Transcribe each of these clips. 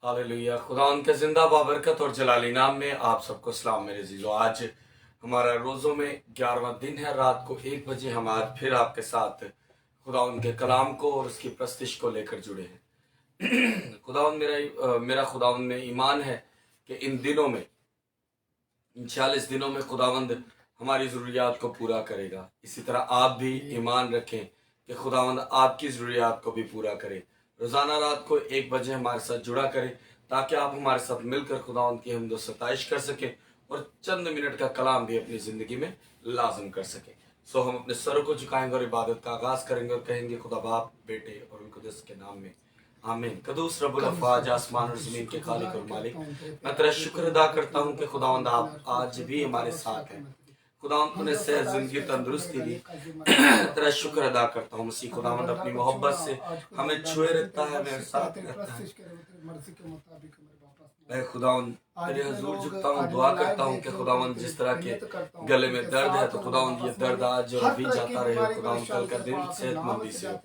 Hallelujah. खुदा उनके जिंदा बाबरकत और जलाली नाम में आप सबको सलाम मेरे अजीजों। आज हमारा रोज़ों में 11वां दिन है। रात को 1 बजे हम आज फिर आपके साथ खुदा उनके कलाम को और उसकी प्रस्तिश को लेकर जुड़े हैं। खुदावन मेरा खुदावन में ईमान है कि इन दिनों में, इन 40 दिनों में खुदावंद हमारी ज़रूरियात को पूरा करेगा। इसी तरह आप भी ईमान रखें कि खुदावंद आपकी ज़रूरियात को भी पूरा करे। रोज़ाना रात को 1 बजे हमारे साथ जुड़ा करें ताकि आप हमारे साथ मिलकर खुदावंद की हमदो सताइश कर सकें और चंद मिनट का कलाम भी अपनी ज़िंदगी में लाजम कर सकें। सो हम अपने सरों को झुकाएंगे और इबादत का आगाज़ करेंगे और कहेंगे खुदा बाप, बेटे और उनकुदस के नाम में आमीन। कदूस रब्बुल अफ़वाज, आसमान और ज़मीन के खालिक और मालिक, मैं तेरा शुक्र अदा करता हूँ कि खुदावंद आप आज भी हमारे साथ हैं। खुदावंद तूने सेहत, जिंदगी, तंदुरुस्ती दी। तेरा शुक्र अदा करता हूँ। मसीह खुदावंद अपनी मोहब्बत से हमें छुए रखता है, मेरे साथ रहता है। मैं खुदावंद तेरे हुजूर झुकता हूँ, दुआ करता हूँ कि खुदावंद जिस तरह के गले में दर्द है तो खुदावंद ये दर्द आज और भी जाता रहे। खुदावंद कल का दिन सेहतमंदी से हो।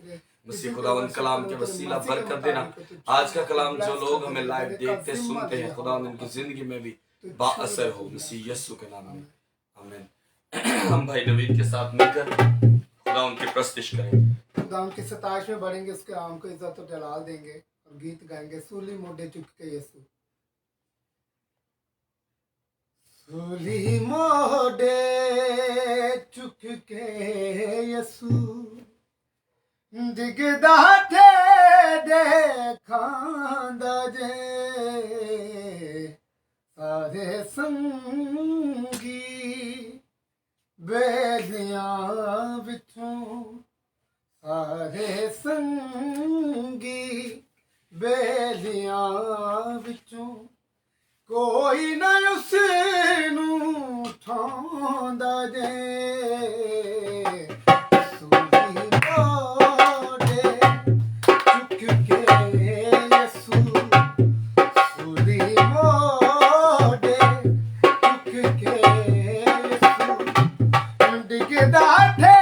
मसीह खुदावंद कलाम के वसीला बरकत देना। आज का कलाम जो लोग हमें लाइव देखते सुनते हैं, खुदावंद उनकी जिंदगी में भी बाअसर हो, मसीह यीशु के नाम में आमीन। हम भाई नवीद के साथ मिलकर खुदा उनकी प्रस्तिश करेंगे। खुदा उनकी सताइश में बढ़ेंगे, उसके नाम को इज्जत और जलाल देंगे और गीत गाएंगे। सूली मोढ़े चुक के यीशु, सूली मोढ़े चुक के यीशु, दिगदा थे देखांदा जे सारे संगी बेलियां विचों, सारे संगी बेलियां विचों, कोई न उसनूं ठांदा जे। सूली मोढ़े चुक के यीशु, सूली मोढ़े चुक के यीशु, दिगदा थे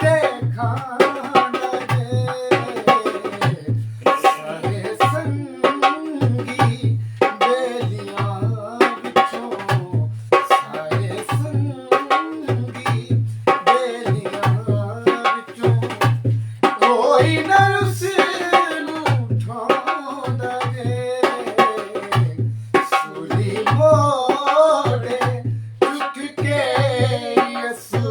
देखांदा जे सारे संगी बेलियां विचों, सारे संगी बेलियां विचों, कोई न उसनूं ठांदा जे। सूली मोढ़े चुक के यीशु,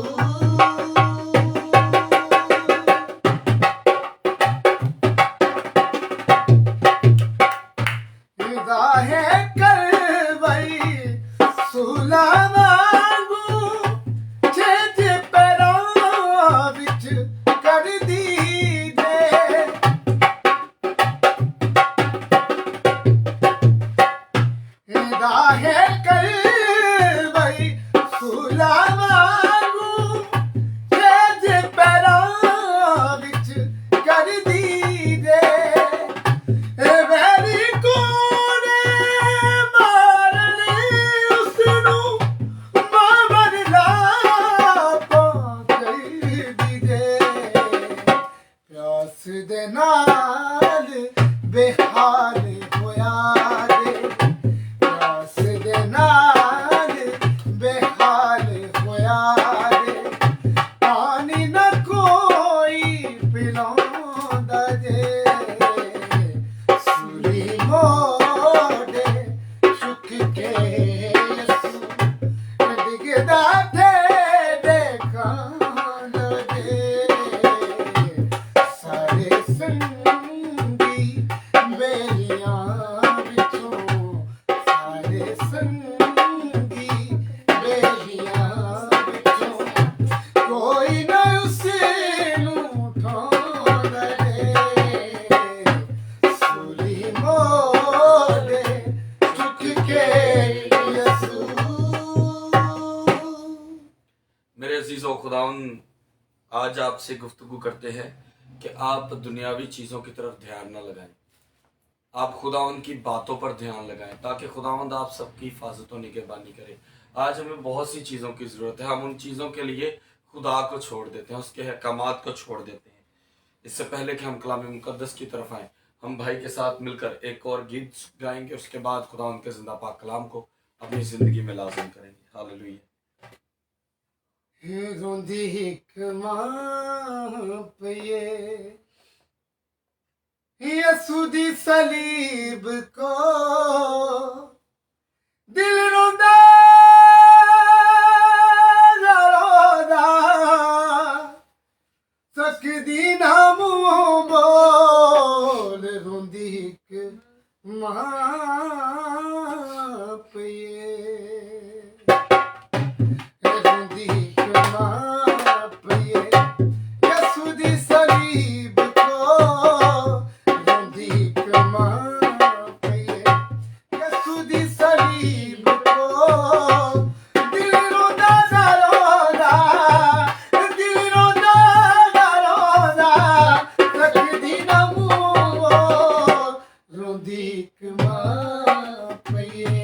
राहे करवई सूला वांगू छेज पैरां विच कर दी जे। राहे करवई सूला वांगू छेज पैरां विच कर दी जे। वेरी कोने मारने उसनूं मावर लापां कई दीजे। प्यास दे नाल बेहाल होया जे, प्यास दे नाल बेहाल होया जे, पानी न कोई पिलांदा जे। सूली मोढ़े चुक के यीशु, दिगदा थे देखांदा जे सारे संगी बेलियां विचों, सारे संगी बेलियां विचों, कोई न उसनूं ठांदा जे। सूली मोढ़े चुक के यीशु। मेरे अजीजों, खुदावन आज आपसे गुफ्तगू करते हैं कि आप दुनियावी चीज़ों की तरफ ध्यान न लगाएं, आप खुदावन की बातों पर ध्यान लगाएं ताकि खुदावंद आप सबकी हिफाजत और निगहबानी करे। आज हमें बहुत सी चीज़ों की ज़रूरत है, हम उन चीज़ों के लिए खुदा को छोड़ देते हैं, उसके अहकामात को छोड़ देते हैं। इससे पहले कि हम कलाम मुकद्दस की तरफ आएँ, हम भाई के साथ मिलकर एक और गीत गाएंगे, उसके बाद खुदा उनके जिंदा पाक कलाम को अपनी ज़िंदगी में लाज़िम करेंगे। हालेलुया। रोंदी हिक मां पिए यसू दी सलीब को दिल रोंदा रोदा सकदी ना मुंह बोल रोंदी हिक मां पिए रोंदी हिक मां पिए यसू दी सलीब को रोंदी हिक मां पिए यसू दी सलीब को दिल रोंदा रोदा दिल रोंदा रोदा सकदी ना मुंह रोंदी हिक मां पिए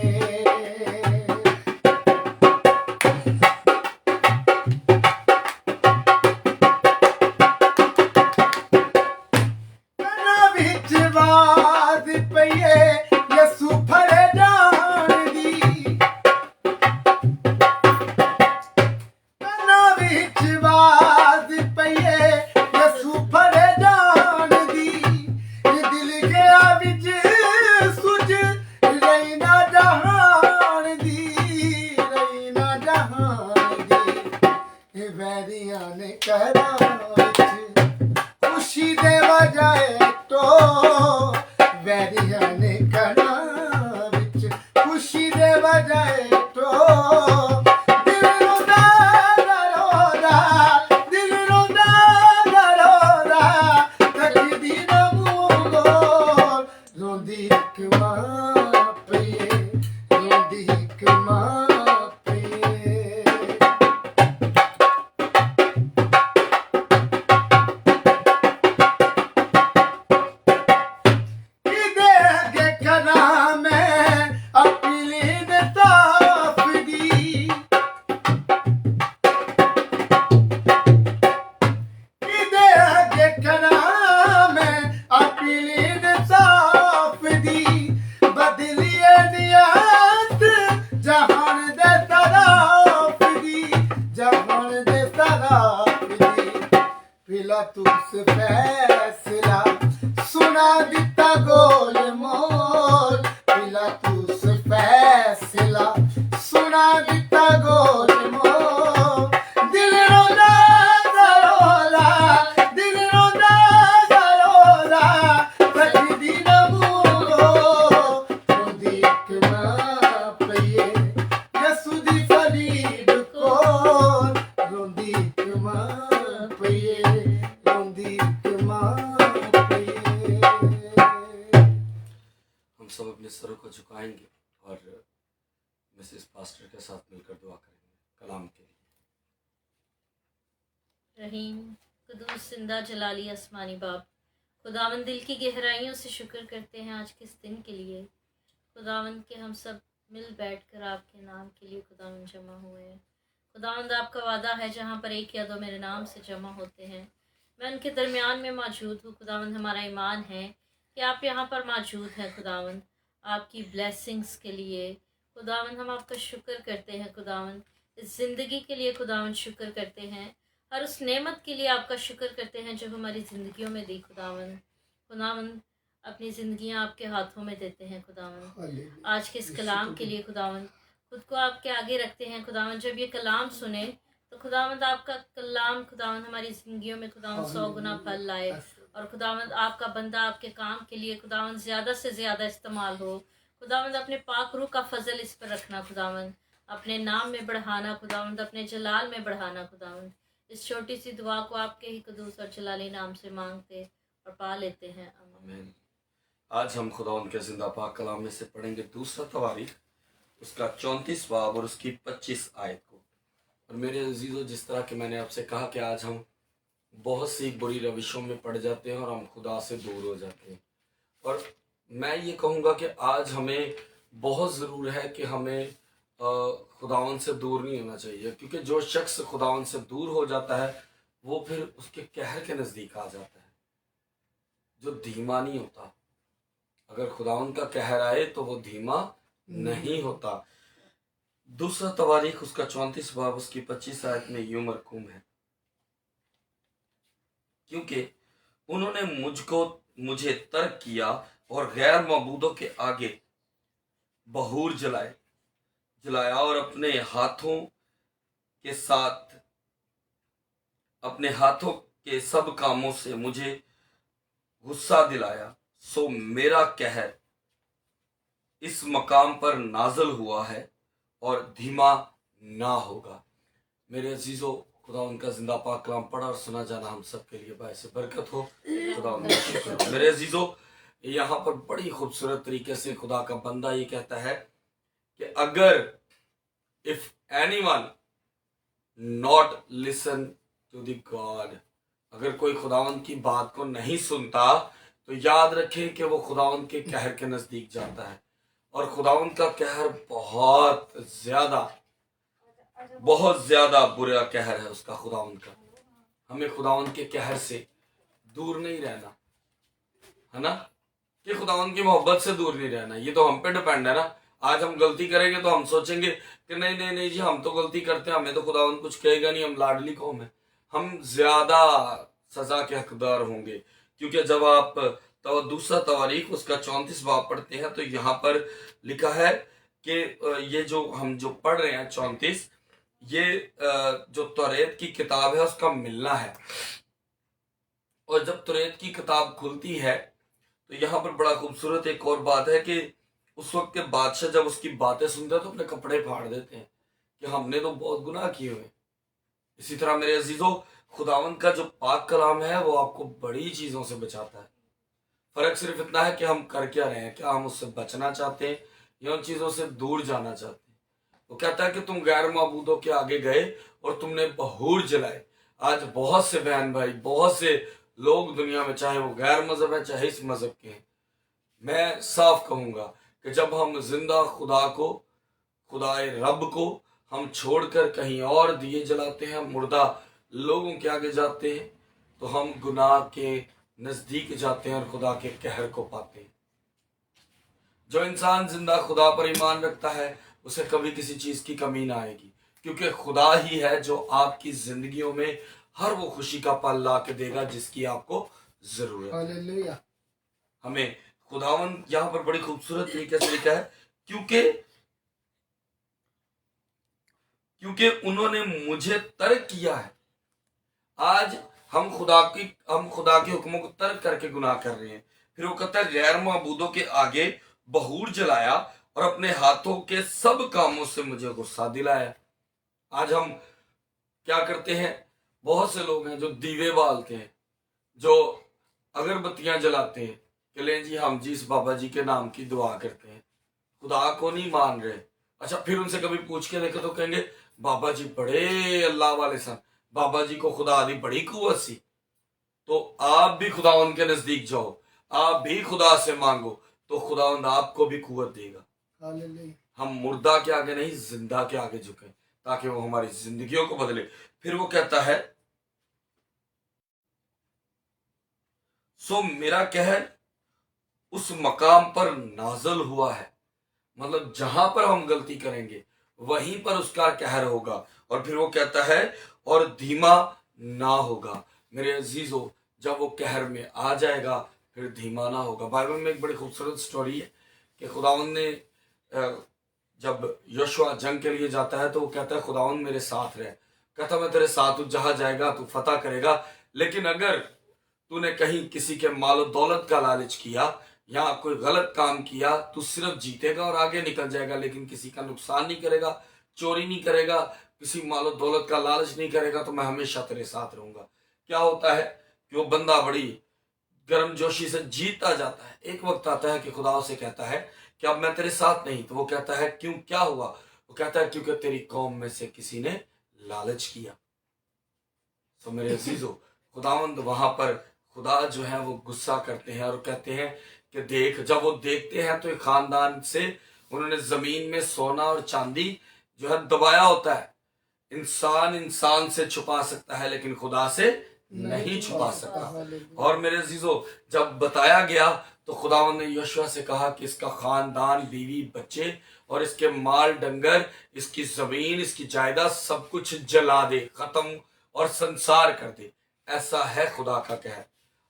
कना विच वाद पईए यसू फड़े जान दी कना विच वाद पईए यसू फड़े जान दी दिल गया विच सुझ रही ना जहान दी रही ना जहान दी वैरियां ने कहना खुशी दे बजाए तो वैरियां ने कहना विच खुशी दे बजाए तो दिल रोंदा रोदा दिल रोंदा रोदा तकदी ना मुंह रोंदी हिक मां पिए रोंदी हिक मां पिए किदे अगे करा मैं अपनी ताफ दी किदे अगे करा मैं अपनी ताफ दी बदलिए नियत जहान दे तराफ दी जहान दे तराफ दी पिलातुस फैसला सुना दिता गोल मोल पिलातुस फैसला सुना दिता गोल मोल दिल रोदा रोदा दिल रोदा रोदा तकदी ना मुंह रोंदी हिक मां पिए यसू दी सलीब को रोंदी हिक मां पिए रोंदी हिक मां पिए हम सब अपने सरों को झुकाएंगे और मिसेस पास्टर के साथ मिलकर दुआ करेंगे कलाम के लिए। रहीम कुदूस जिंदा जलाली आसमानी बाप, खुदावन दिल की गहराइयों से शुक्र करते हैं आज के इस दिन के लिए। खुदावन के हम सब मिल बैठकर आपके नाम के लिए खुदावन जमा हुए हैं। खुदावंद आपका वादा है जहाँ पर एक या दो मेरे नाम से जमा होते हैं मैं उनके दरमियान में मौजूद हूँ। खुदावंद हमारा ईमान है कि आप यहाँ पर मौजूद हैं। खुदावंद आपकी ब्लेसिंग्स के लिए खुदावंद हम आपका शुक्र करते हैं। खुदावंद इस ज़िंदगी के लिए खुदावंद शुक्र करते हैं, हर उस नेमत के लिए आपका शुक्र करते हैं जो हमारी ज़िंदगियों में दी। खुदावंद अपनी ज़िंदगियाँ आपके हाथों में देते हैं। खुदावंद आज के इस कलाम के लिए खुदावंद खुद को आपके आगे रखते हैं। खुदावंद जब ये कलाम सुने तो खुदावंद आपका कलाम खुदावंद हमारी ज़िंदगियों में खुदावंद 100 गुना फल लाए और खुदावंद आपका बंदा आपके काम के लिए खुदावंद ज़्यादा से ज़्यादा इस्तेमाल हो। खुदावंद अपने पाक रूह का फजल इस पर रखना। खुदावंद अपने नाम में बढ़ाना। खुदावंद अपने जलाल में बढ़ाना। खुदावंद इस छोटी सी दुआ को आपके ही कदूस और जलाली नाम से मांगते और पा लेते हैं। आमीन। आज हम खुदा उनके जिंदा पाक कलाम में से पढ़ेंगे दूसरा तवारीख, उसका 34 बाब और उसकी 25 आयत को। और मेरे अजीज़ों, जिस तरह कि मैंने आपसे कहा कि आज हम बहुत सी बुरी रविशों में पड़ जाते हैं और हम खुदा से दूर हो जाते हैं, और मैं ये कहूँगा कि आज हमें बहुत ज़रूर है कि हमें खुदावन से दूर नहीं होना चाहिए, क्योंकि जो शख्स खुदावन से दूर हो जाता है वो फिर उसके कहर के नज़दीक आ जाता है। जो धीमा नहीं होता अगर खुदावन का कहर आए तो वो धीमा नहीं होता। दूसरा तवारीख उसका 34 बाब उसकी 25 आयत में यूं मरकूम है, क्योंकि उन्होंने मुझे तर्क किया और गैर मबूदों के आगे बहूर जलाया और अपने हाथों के सब कामों से मुझे गुस्सा दिलाया। सो मेरा कहर इस मकाम पर नाजल हुआ है और धीमा ना होगा। मेरे अजीजों, खुदा उनका जिंदा पाक कलाम पढ़ा और सुना जाना हम सब के लिए बायस बरकत हो। खुदा उनका शुक्र हो। मेरे अजीजों, यहाँ पर बड़ी खूबसूरत तरीके से खुदा का बंदा ये कहता है कि अगर if anyone not listen to the god, अगर कोई खुदावन की बात को नहीं सुनता तो याद रखें कि वो खुदावन के कहर के नजदीक जाता है। और खुदावन का कहर बहुत ज्यादा बुरा कहर है उसका, खुदावन का। हमें खुदावन के कहर से दूर नहीं रहना है ना, कि खुदावन की मोहब्बत से दूर नहीं रहना। ये तो हम पे डिपेंड है ना। आज हम गलती करेंगे तो हम सोचेंगे कि नहीं नहीं नहीं जी, हम तो गलती करते हैं, हमें तो खुदावन कुछ कहेगा नहीं, हम लाडली कौम है, हम ज्यादा सजा के हकदार होंगे। क्योंकि जब आप दूसरा तवारीख उसका 34 बाब पढ़ते हैं तो यहाँ पर लिखा है कि ये जो पढ़ रहे हैं 34, ये जो तौरेत की किताब है उसका मिलना है। और जब तौरेत की किताब खुलती है तो यहाँ पर बड़ा खूबसूरत एक और बात है कि उस वक्त के बादशाह जब उसकी बातें सुनते हैं तो अपने कपड़े फाड़ देते हैं कि हमने तो बहुत गुनाह किए हुए। इसी तरह मेरे अजीजों, खुदावंद का जो पाक कलाम है वो आपको बड़ी चीजों से बचाता है। फर्क सिर्फ इतना है कि हम कर क्या रहे हैं, क्या हम उससे बचना चाहते हैं या उन चीजों से दूर जाना चाहते हैं। वो कहता है कि तुम गैर माबूदों के आगे गए और तुमने बहूर जलाए। आज बहुत से बहन भाई, बहुत से लोग दुनिया में, चाहे वो गैर मजहब है चाहे इस मजहब के हैं, मैं साफ कहूंगा कि जब हम जिंदा खुदाए रब को हम छोड़कर कहीं और दिए जलाते हैं, मुर्दा लोगों के आगे जाते हैं, तो हम गुनाह के नजदीक जाते हैं और खुदा के कहर को पाते हैं। जो इंसान जिंदा खुदा पर ईमान रखता है उसे कभी किसी चीज की कमी ना आएगी, क्योंकि खुदा ही है जो आपकी जिंदगियों में हर वो खुशी का पल ला के देगा जिसकी आपको जरूरत है। हालेलुया। हमें खुदावन यहाँ पर बड़ी खूबसूरत तरीके से लिखा है, क्योंकि उन्होंने मुझे तर्क किया है। आज हम खुदा के हुक्मों को तर्क करके गुनाह कर रहे हैं। फिर वो कहता है गैर माबूदों के आगे बहूर जलाया और अपने हाथों के सब कामों से मुझे गुस्सा दिलाया। आज हम क्या करते हैं, बहुत से लोग हैं जो दीवे बालते हैं, जो अगरबत्तियां जलाते हैं कि ले जी हम जी इस बाबा जी के नाम की दुआ करते हैं, खुदा को नहीं मान रहे। अच्छा, फिर उनसे कभी पूछ के देखे तो कहेंगे बाबा जी बड़े अल्लाह वाले सन, बाबा जी को खुदा दी बड़ी कुव्वत सी। तो आप भी खुदावंद के नजदीक जाओ, आप भी खुदा से मांगो तो खुदावंद आपको भी कुव्वत देगा। हम मुर्दा के आगे नहीं, जिंदा के आगे झुके ताकि वो हमारी जिंदगियों को बदले। फिर वो कहता है सो मेरा कहर उस मकाम पर नाजल हुआ है, मतलब जहां पर हम गलती करेंगे वहीं पर उसका कहर होगा। और फिर वो कहता है और धीमा ना होगा। मेरे अजीजों, जब वो कहर में आ जाएगा फिर धीमा ना होगा। बाइबल में एक बड़ी खूबसूरत स्टोरी है कि खुदावंद ने जब यहोशू जंग के लिए जाता है तो वो कहता है खुदावंद मेरे साथ रहे, कहता मैं तेरे साथ हूं, जहां जाएगा तू फतह करेगा, लेकिन अगर तूने कहीं किसी के मालो दौलत का लालच किया या कोई गलत काम किया, तू सिर्फ जीतेगा और आगे निकल जाएगा, लेकिन किसी का नुकसान नहीं करेगा, चोरी नहीं करेगा, किसी मालो दौलत का लालच नहीं करेगा, तो मैं हमेशा तेरे साथ रहूंगा। क्या होता है कि वो बंदा बड़ी गर्मजोशी से जीतता जाता है। एक वक्त आता है कि खुदा उसे कहता है कि अब मैं तेरे साथ नहीं। तो वो कहता है क्यों, क्या हुआ? वो कहता है क्योंकि तेरी कौम में से किसी ने लालच किया। तो मेरे अजीजों, खुदावंद वहां पर खुदा जो है वो गुस्सा करते हैं और कहते हैं कि देख, जब वो देखते हैं तो एक खानदान से उन्होंने जमीन में सोना और चांदी जो है दबाया होता है। इंसान से छुपा सकता है लेकिन खुदा से नहीं छुपा सकता। और मेरे अजीजों, जब बताया गया तो खुदावंद ने यहोशू से कहा कि इसका खानदान, बीवी, बच्चे और इसके माल डंगर, इसकी जमीन, इसकी जायदाद सब कुछ जला दे, खत्म और संसार कर दे। ऐसा है खुदा का कहर।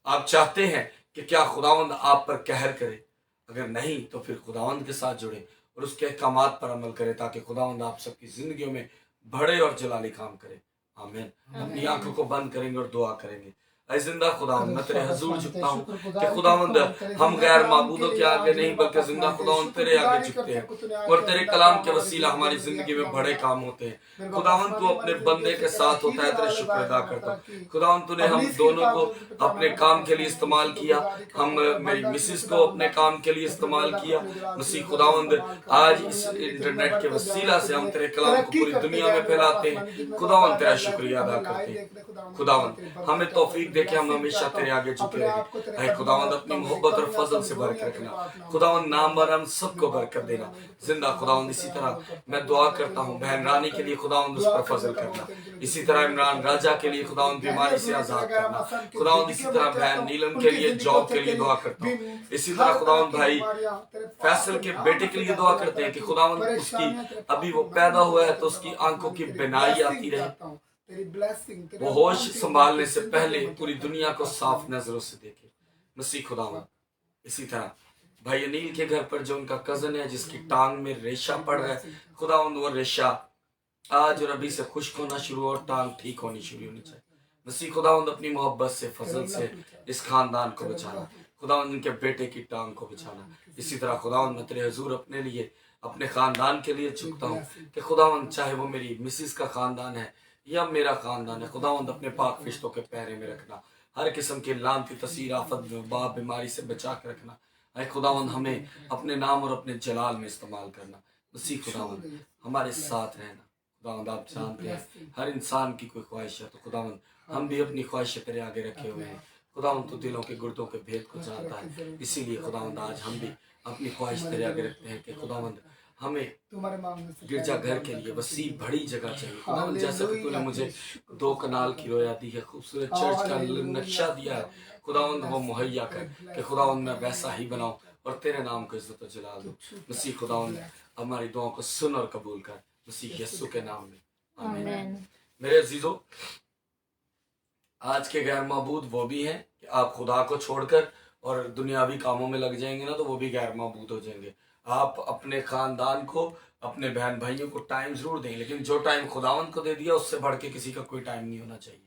आप चाहते हैं कि क्या खुदावंद आप पर कहर करे? अगर नहीं तो फिर खुदावंद के साथ जुड़े और उसके अहकामात पर अमल करें, ताकि खुदावंद आप सबकी जिंदगियों में बड़े और जलाली काम करे। आमीन। अपनी आंखों को बंद करेंगे और दुआ करेंगे। ऐ जिंदा खुदावंद, मैं तेरे हजूर झुकता हूँ कि खुदावंद हम गैर माबूदों के आगे नहीं बल्कि जिंदा खुदावंद तेरे आगे झुकते हैं और तेरे कलाम के वसीला हमारी जिंदगी में बड़े काम होते हैं। खुदावंद तू अपने बंदे के साथ होता है, तेरे शुक्र अदा करता हूँ। खुदावंद तूने हम दोनों को अपने काम के लिए इस्तेमाल किया, हम मेरी मिसिस को अपने काम के लिए इस्तेमाल किया। मसीह खुदावंद आज इस इंटरनेट के वसीला से हम तेरे कलाम को पूरी दुनिया में फैलाते हैं। खुदावंद तेरा शुक्रिया अदा करते हैं। खुदावंद हमें तौफीक देके हम हमेशा तेरे आगे झुके रहे। खुदावंद अपनी मोहब्बत और फजल से बरकत रखना। खुदावंद नाम बर हम सबको बरकत देना। जिंदा खुदावंद इसी तरह मैं दुआ करता हूँ बहन रानी के लिए, खुदावंद उस पर फजल करना। इसी तरह इमरान राजा के लिए खुदावंद बीमारी से आजाद करना। खुदावंद इसी तरह बहन नीलम के लिए जॉब के लिए दुआ करता हूँ। इसी तरह खुदावंद भाई फैसल के बेटे के लिए दुआ करते हैं कि खुदावंद उसकी अभी वो पैदा हुआ है तो उसकी आंखों की बिनाई आती रहे, वो होश संभालने से पहले पूरी दुनिया को साफ नजरों से देखे। मसीह खुदावंद इसी तरह भाई अनिल के घर पर जो उनका कजन है जिसकी टांग में रेशा पड़ रहा है, खुदावंद वो रेशा आज और अभी से खुश्क होना शुरू और टांग ठीक होनी शुरू होनी चाहिए। मसीह खुदावंद अपनी मोहब्बत से, फजल से इस खानदान को बचाना। खुदावंद उनके बेटे की टांग को बचाना। इसी तरह खुदावंद मैं तेरे हुजूर अपने लिए, अपने खानदान के लिए झुकता हूँ कि खुदावंद चाहे वो मेरी मिसिस का खानदान है या मेरा खानदान है, खुदावंद अपने पाक फिश्तों के पैरे में रखना। हर किस्म की लानती, तसीर, आफत, वबा, बीमारी से बचा के रखना। ऐ खुदावंद हमें अपने नाम और अपने जलाल में इस्तेमाल करना। मसीह खुदावंद हमारे साथ रहना। खुदावंद आप जानते हैं हर इंसान की कोई ख्वाहिश है, तो खुदावंद हम भी अपनी ख्वाहिशें तेरे आगे रखे हुए हैं। खुदावंद तो दिलों के गुर्दों के भेद को जानता है, इसीलिए खुदावंद आज हम भी अपनी ख्वाहिश तेरे आगे रखते हैं कि खुदावंद हमें गिरजा घर के लिए वसी बड़ी जगह चाहिए। खुदावंद जैसा कि तूने मुझे 2 कनाल की रोया दी है, खूबसूरत चर्च का नक्शा दिया है, खुदावंद वो मुहैया कर कि खुदावंद मैं वैसा ही बनाऊं और तेरे नाम को इज्जत जला दूं। मसीह खुदावंद हमारी दुआओं को सुन और कबूल कर, मसीह यीशु के नाम में आमीन। मेरे अजीजों, आज के गैर माबूद वो भी हैं कि आप खुदा को छोड़कर और दुनियावी कामों में लग जाएंगे ना, तो वो भी गैर माबूद हो जाएंगे। आप अपने खानदान को, अपने बहन भाइयों को टाइम जरूर दें, लेकिन जो टाइम खुदावंद को दे दिया उससे बढ़ के किसी का कोई टाइम नहीं होना चाहिए।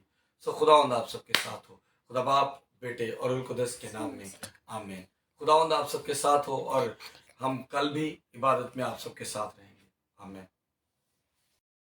सो खुदावंद आप सबके साथ हो। खुदा बाप, बेटे और रुल कुदस के नाम में आमीन। खुदावंद आप सबके साथ हो और हम कल भी इबादत में आप सबके साथ रहेंगे। आमीन।